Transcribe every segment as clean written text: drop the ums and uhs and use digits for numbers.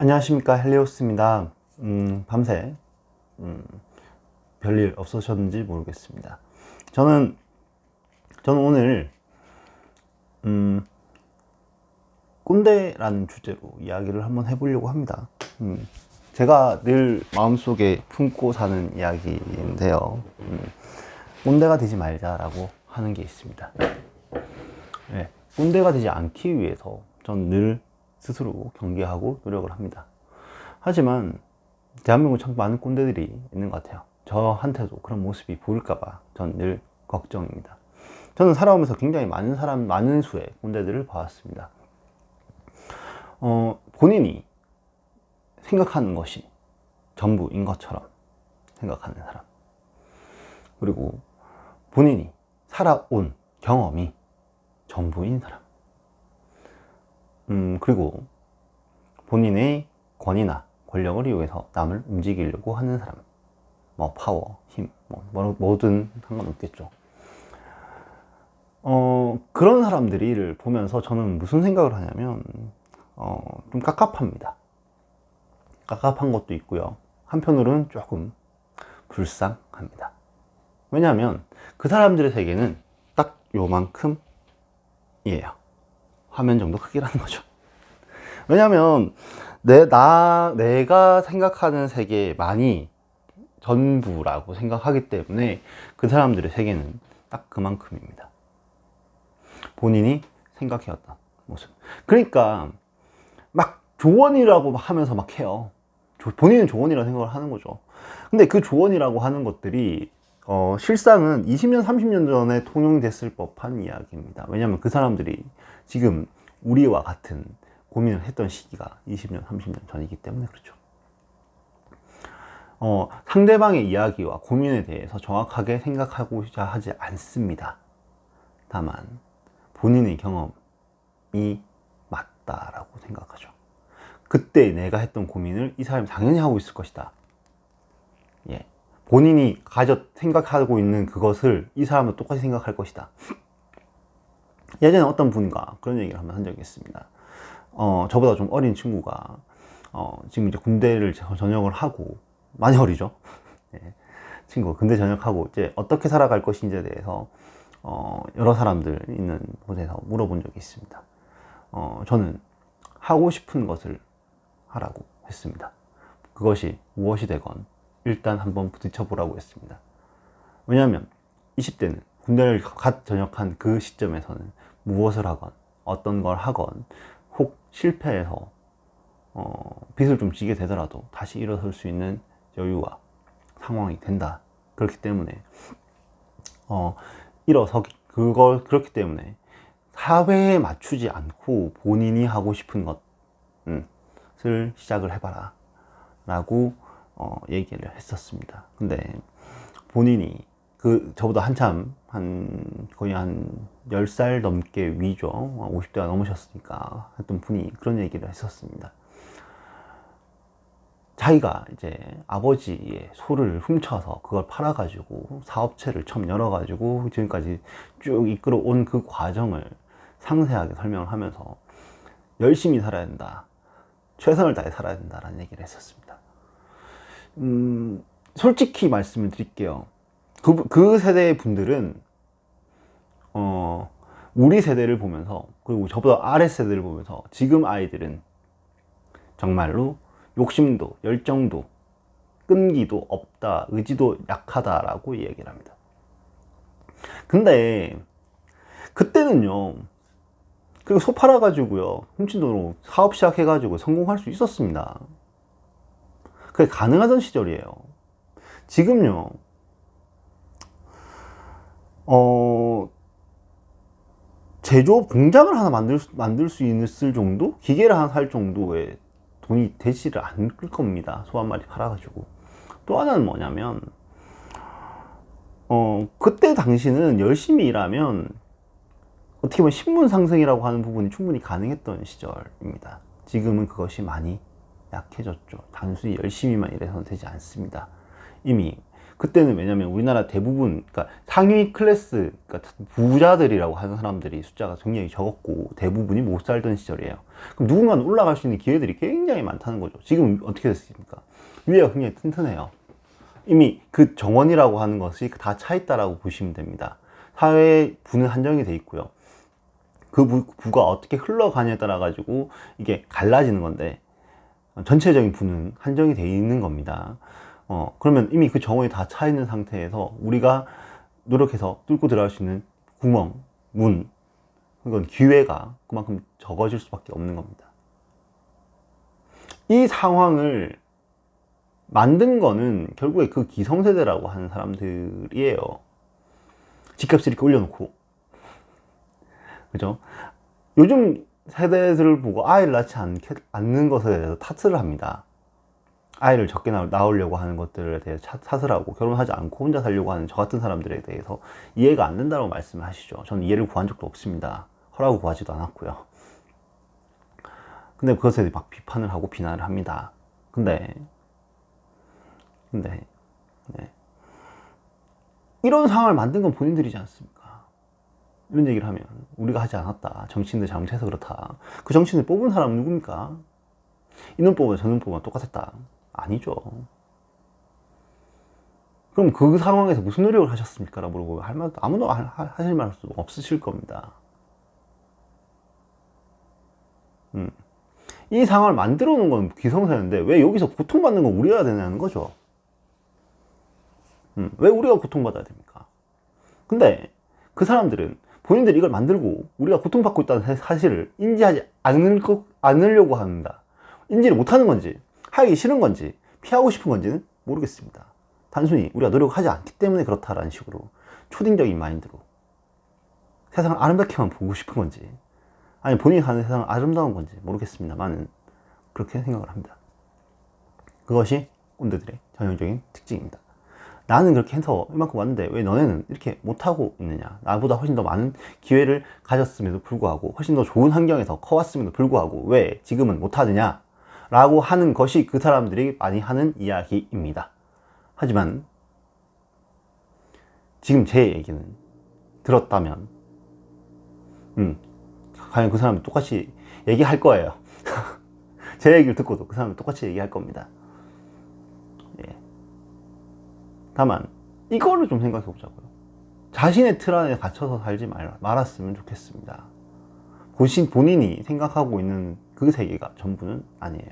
안녕하십니까, 헬리오스입니다. 밤새 별일 없으셨는지 모르겠습니다. 저는 오늘 꼰대라는 주제로 이야기를 한번 해보려고 합니다. 제가 늘 마음속에 품고 사는 이야기인데요. 꼰대가 되지 말자라고 하는 게 있습니다. 네, 꼰대가 되지 않기 위해서 전 늘 스스로 경계하고 노력을 합니다. 하지만 대한민국에 참 많은 꼰대들이 있는 것 같아요. 저한테도 그런 모습이 보일까봐 전 늘 걱정입니다. 저는 살아오면서 굉장히 많은 수의 꼰대들을 봐왔습니다. 본인이 생각하는 것이 전부인 것처럼 생각하는 사람, 그리고 본인이 살아온 경험이 전부인 사람, 그리고 본인의 권위나 권력을 이용해서 남을 움직이려고 하는 사람, 뭐 파워, 힘, 뭐든 상관없겠죠. 그런 사람들을 보면서 저는 무슨 생각을 하냐면 좀 깝깝합니다. 깝깝한 것도 있고요, 한편으로는 조금 불쌍합니다. 왜냐하면 그 사람들의 세계는 딱 요만큼이에요. 화면 정도 크기라는 거죠. 왜냐하면 내가 생각하는 세계만이 전부라고 생각하기 때문에 그 사람들의 세계는 딱 그만큼입니다. 본인이 생각해왔던 모습. 그러니까 막 조언이라고 하면서 막 해요. 본인은 조언이라고 생각을 하는 거죠. 근데 그 조언이라고 하는 것들이 실상은 20년, 30년 전에 통용됐을 법한 이야기입니다. 왜냐하면 그 사람들이 지금 우리와 같은 고민을 했던 시기가 20년, 30년 전이기 때문에 그렇죠. 상대방의 이야기와 고민에 대해서 정확하게 생각하고자 하지 않습니다. 다만 본인의 경험이 맞다라고 생각하죠. 그때 내가 했던 고민을 이 사람이 당연히 하고 있을 것이다. 예. 본인이 생각하고 있는 그것을 이 사람도 똑같이 생각할 것이다. 예전에 어떤 분과 그런 얘기를 한번 한 적이 있습니다. 저보다 좀 어린 친구가 지금 이제 군대를 전역을 하고, 많이 어리죠. 네. 친구 군대 전역하고 이제 어떻게 살아갈 것인지에 대해서 여러 사람들 있는 곳에서 물어본 적이 있습니다. 저는 하고 싶은 것을 하라고 했습니다. 그것이 무엇이 되건 일단 한번 부딪혀 보라고 했습니다. 왜냐하면 20대는 군대를 갓 전역한 그 시점에서는 무엇을 하건 어떤 걸 하건 혹 실패해서 빚을 좀 지게 되더라도 다시 일어설 수 있는 여유와 상황이 된다. 그렇기 때문에 그렇기 때문에 사회에 맞추지 않고 본인이 하고 싶은 것을 시작을 해봐라 라고 얘기를 했었습니다. 근데 본인이 저보다 한참 거의 한 10살 넘게 위죠. 50대가 넘으셨으니까 했던 분이 그런 얘기를 했었습니다. 자기가 이제 아버지의 소를 훔쳐서 그걸 팔아가지고 사업체를 처음 열어가지고 지금까지 쭉 이끌어온 그 과정을 상세하게 설명을 하면서 열심히 살아야 된다, 최선을 다해 살아야 된다라는 얘기를 했었습니다. 솔직히 말씀을 드릴게요. 그 세대의 분들은 우리 세대를 보면서, 그리고 저보다 아래 세대를 보면서 지금 아이들은 정말로 욕심도 열정도 끈기도 없다, 의지도 약하다라고 얘기를 합니다. 근데 그때는요, 그 소 팔아가지고요, 훔친 돈으로 사업 시작해가지고 성공할 수 있었습니다. 그게 가능하던 시절이에요. 지금요, 제조업 공장을 하나 만들 수 있을 정도? 기계를 하나 살 정도의 돈이 되지를 않을 겁니다. 소 한 마리 팔아가지고. 또 하나는 뭐냐면, 그때 당시는 열심히 일하면 어떻게 보면 신분 상승이라고 하는 부분이 충분히 가능했던 시절입니다. 지금은 그것이 많이 약해졌죠. 단순히 열심히만 일해서는 되지 않습니다. 이미 그때는 왜냐면 우리나라 대부분, 그러니까 상위 클래스, 그러니까 부자들이라고 하는 사람들이 숫자가 굉장히 적었고 대부분이 못 살던 시절이에요. 그럼 누군가는 올라갈 수 있는 기회들이 굉장히 많다는 거죠. 지금 어떻게 됐습니까? 위에가 굉장히 튼튼해요. 이미 그 정원이라고 하는 것이 다 차 있다라고 보시면 됩니다. 사회 부는 한정이 돼 있고요. 그 부가 어떻게 흘러가냐에 따라 가지고 이게 갈라지는 건데, 전체적인 부는 한정이 돼 있는 겁니다. 그러면 이미 그 정원이 다 차 있는 상태에서 우리가 노력해서 뚫고 들어갈 수 있는 구멍, 문, 그건 기회가 그만큼 적어질 수밖에 없는 겁니다. 이 상황을 만든 거는 결국에 그 기성세대라고 하는 사람들이에요. 집값을 이렇게 올려놓고, 그죠? 요즘 세대들을 보고 아이를 낳지 않는 것에 대해서 탓을 합니다. 아이를 적게 낳으려고 하는 것들에 대해 탓을 하고, 결혼하지 않고 혼자 살려고 하는 저 같은 사람들에 대해서 이해가 안 된다고 말씀을 하시죠. 저는 이해를 구한 적도 없습니다. 허락을 구하지도 않았고요. 근데 그것에 막 비판을 하고 비난을 합니다. 근데 네. 이런 상황을 만든 건 본인들이지 않습니까? 이런 얘기를 하면 우리가 하지 않았다, 정치인들 잘못해서 그렇다, 그 정치인을 뽑은 사람은 누굽니까? 이놈 뽑아 저놈 뽑아 똑같았다? 아니죠. 그럼 그 상황에서 무슨 노력을 하셨습니까? 라고 물어보면 할 말도 아무도 하실 말도 없으실 겁니다. 이 상황을 만들어 놓은 건 기성세대인데 왜 여기서 고통받는 건 우리가 되냐는 거죠. 왜 우리가 고통받아야 됩니까? 근데 그 사람들은 본인들이 이걸 만들고 우리가 고통받고 있다는 사실을 인지하지 않으려고 합니다. 인지를 못하는 건지, 하기 싫은 건지, 피하고 싶은 건지는 모르겠습니다. 단순히 우리가 노력하지 않기 때문에 그렇다라는 식으로 초딩적인 마인드로 세상을 아름답게만 보고 싶은 건지, 아니 본인이 사는 세상은 아름다운 건지 모르겠습니다만 그렇게 생각을 합니다. 그것이 꼰대들의 전형적인 특징입니다. 나는 그렇게 해서 이만큼 왔는데 왜 너네는 이렇게 못하고 있느냐, 나보다 훨씬 더 많은 기회를 가졌음에도 불구하고 훨씬 더 좋은 환경에서 커왔음에도 불구하고 왜 지금은 못하느냐 라고 하는 것이 그 사람들이 많이 하는 이야기입니다. 하지만 지금 제 얘기는 들었다면 과연 그 사람은 똑같이 얘기할 거예요. 제 얘기를 듣고도 그 사람은 똑같이 얘기할 겁니다. 다만 이거를 좀 생각해 보자고요. 자신의 틀 안에 갇혀서 살지 말았으면 좋겠습니다. 본인이 생각하고 있는 그 세계가 전부는 아니에요.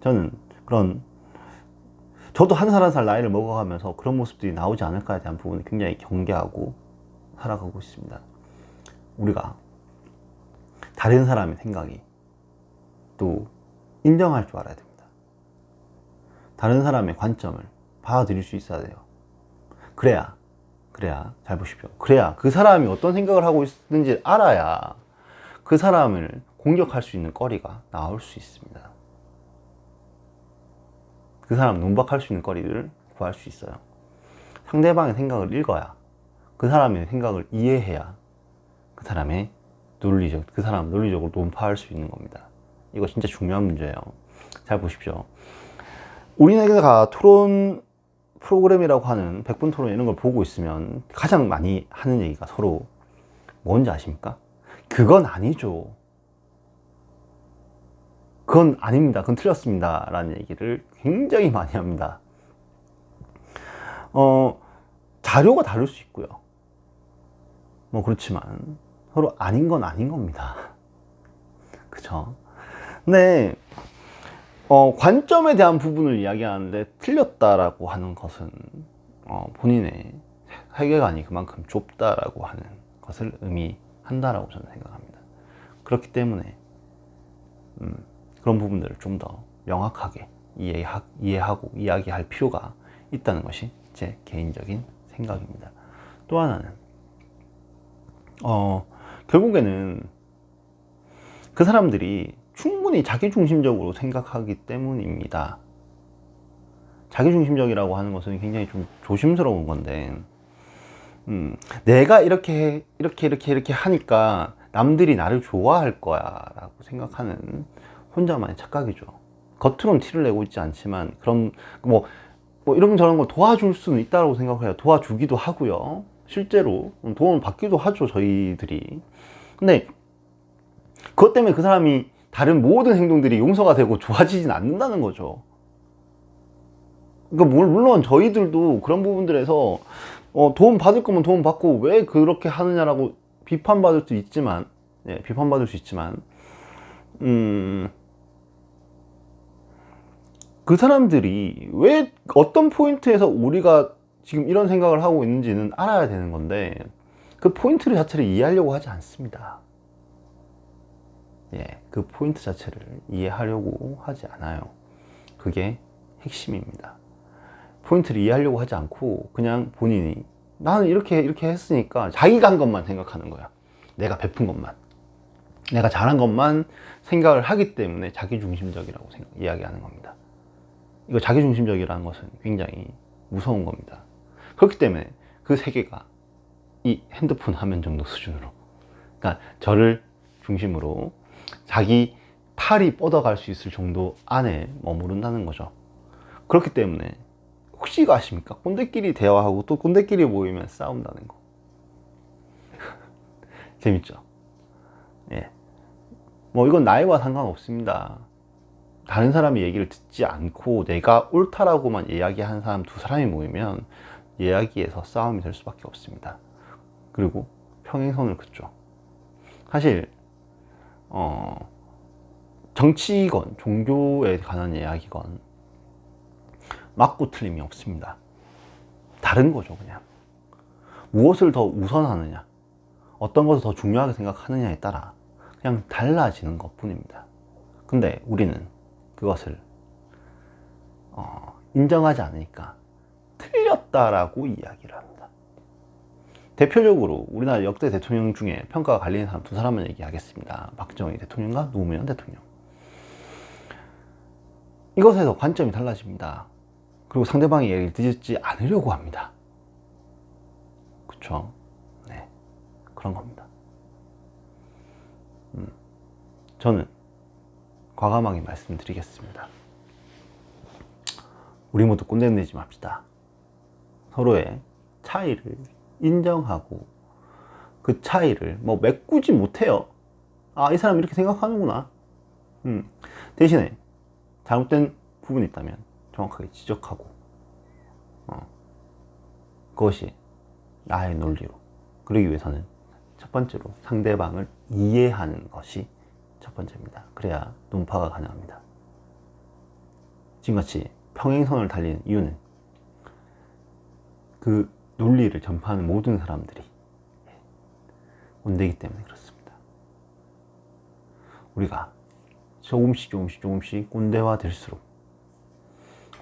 저는 저도 한 살 한 살 나이를 먹어가면서 그런 모습들이 나오지 않을까에 대한 부분을 굉장히 경계하고 살아가고 있습니다. 우리가 다른 사람의 생각이 또 인정할 줄 알아야 됩니다. 다른 사람의 관점을 받아들일 수 있어야 돼요. 그래야 잘 보십시오. 그래야 그 사람이 어떤 생각을 하고 있는지 알아야 그 사람을 공격할 수 있는 거리가 나올 수 있습니다. 그 사람 논박할 수 있는 거리를 구할 수 있어요. 상대방의 생각을 읽어야, 그 사람의 생각을 이해해야 그 사람 논리적으로 논파할 수 있는 겁니다. 이거 진짜 중요한 문제예요. 잘 보십시오. 우리나라가 토론 프로그램이라고 하는 100분 토론 이런 걸 보고 있으면 가장 많이 하는 얘기가 서로 뭔지 아십니까? 그건 아니죠. 그건 아닙니다. 그건 틀렸습니다. 라는 얘기를 굉장히 많이 합니다. 자료가 다를 수 있고요. 그렇지만 서로 아닌 건 아닌 겁니다. 그쵸? 근데 관점에 대한 부분을 이야기하는데 틀렸다라고 하는 것은 본인의 세계관이 그만큼 좁다라고 하는 것을 의미한다라고 저는 생각합니다. 그렇기 때문에 그런 부분들을 좀 더 명확하게 이해하고 이야기할 필요가 있다는 것이 제 개인적인 생각입니다. 또 하나는 결국에는 그 사람들이 충분히 자기중심적으로 생각하기 때문입니다. 자기중심적이라고 하는 것은 굉장히 좀 조심스러운 건데, 내가 이렇게 하니까 남들이 나를 좋아할 거야 라고 생각하는 혼자만의 착각이죠. 겉으로는 티를 내고 있지 않지만, 그럼 뭐 이런 저런 거 도와줄 수는 있다고 생각해요. 도와주기도 하고요. 실제로 도움을 받기도 하죠, 저희들이. 근데 그것 때문에 그 사람이 다른 모든 행동들이 용서가 되고 좋아지진 않는다는 거죠. 그러니까 물론 저희들도 그런 부분들에서 도움 받을 거면 도움 받고 왜 그렇게 하느냐라고 비판받을 수 있지만, 비판받을 수 있지만, 그 사람들이 왜 어떤 포인트에서 우리가 지금 이런 생각을 하고 있는지는 알아야 되는 건데, 그 포인트 자체를 이해하려고 하지 않습니다. 그 포인트 자체를 이해하려고 하지 않아요. 그게 핵심입니다. 포인트를 이해하려고 하지 않고 그냥 본인이 나는 이렇게 했으니까 자기가 한 것만 생각하는 거야. 내가 베푼 것만, 내가 잘한 것만 생각을 하기 때문에 자기중심적이라고 이야기하는 겁니다. 이거 자기중심적이라는 것은 굉장히 무서운 겁니다. 그렇기 때문에 그 세계가 이 핸드폰 화면 정도 수준으로, 그러니까 저를 중심으로 자기 팔이 뻗어갈 수 있을 정도 안에 머무른다는 거죠. 그렇기 때문에 혹시 이거 아십니까? 꼰대끼리 대화하고 또 꼰대끼리 모이면 싸운다는 거. 재밌죠? 뭐 이건 나이와 상관없습니다. 다른 사람의 얘기를 듣지 않고 내가 옳다라고만 이야기하는 사람 두 사람이 모이면 이야기에서 싸움이 될 수밖에 없습니다. 그리고 평행선을 긋죠. 사실 정치건 종교에 관한 이야기건 맞고 틀림이 없습니다. 다른 거죠. 그냥 무엇을 더 우선하느냐, 어떤 것을 더 중요하게 생각하느냐에 따라 그냥 달라지는 것 뿐입니다. 근데 우리는 그것을 인정하지 않으니까 틀렸다라고 이야기를 합니다. 대표적으로 우리나라 역대 대통령 중에 평가가 갈리는 사람 두 사람만 얘기하겠습니다. 박정희 대통령과 노무현 대통령. 이것에서 관점이 달라집니다. 그리고 상대방의 얘기를 듣지 않으려고 합니다. 그쵸? 네, 그런 겁니다. 저는 과감하게 말씀드리겠습니다. 우리 모두 꼰대 내지 맙시다. 서로의 차이를 인정하고 그 차이를 뭐 메꾸지 못해요. 아, 이 사람 이렇게 생각하는구나. 대신에 잘못된 부분이 있다면 정확하게 지적하고 그것이 나의 논리로, 그러기 위해서는 첫 번째로 상대방을 이해하는 것이 첫 번째입니다. 그래야 논파가 가능합니다. 지금같이 평행선을 달리는 이유는 그 논리를 전파하는 모든 사람들이 꼰대이기 때문에 그렇습니다. 우리가 조금씩 꼰대화 될수록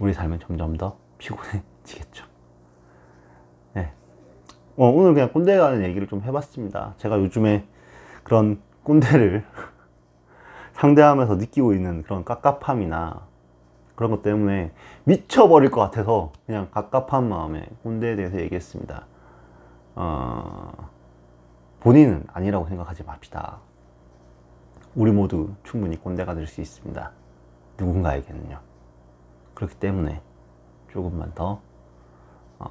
우리 삶은 점점 더 피곤해지겠죠. 네. 오늘 그냥 꼰대에 관한 얘기를 좀 해봤습니다. 제가 요즘에 그런 꼰대를 상대하면서 느끼고 있는 그런 깝깝함이나 그런 것 때문에 미쳐버릴 것 같아서 그냥 갑갑한 마음에 꼰대에 대해서 얘기했습니다. 본인은 아니라고 생각하지 맙시다. 우리 모두 충분히 꼰대가 될 수 있습니다. 누군가에게는요. 그렇기 때문에 조금만 더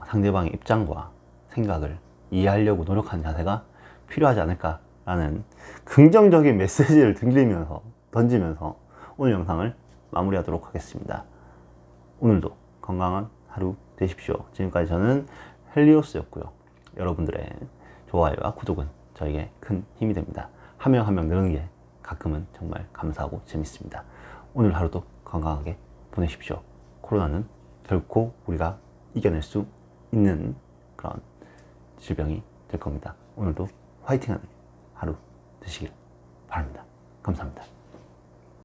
상대방의 입장과 생각을 이해하려고 노력하는 자세가 필요하지 않을까라는 긍정적인 메시지를 던지면서 오늘 영상을 마무리하도록 하겠습니다. 오늘도 건강한 하루 되십시오. 지금까지 저는 헬리오스였고요. 여러분들의 좋아요와 구독은 저에게 큰 힘이 됩니다. 한 명 한 명 느는 게 가끔은 정말 감사하고 재밌습니다. 오늘 하루도 건강하게 보내십시오. 코로나는 결코 우리가 이겨낼 수 있는 그런 질병이 될 겁니다. 오늘도 화이팅하는 하루 되시길 바랍니다. 감사합니다.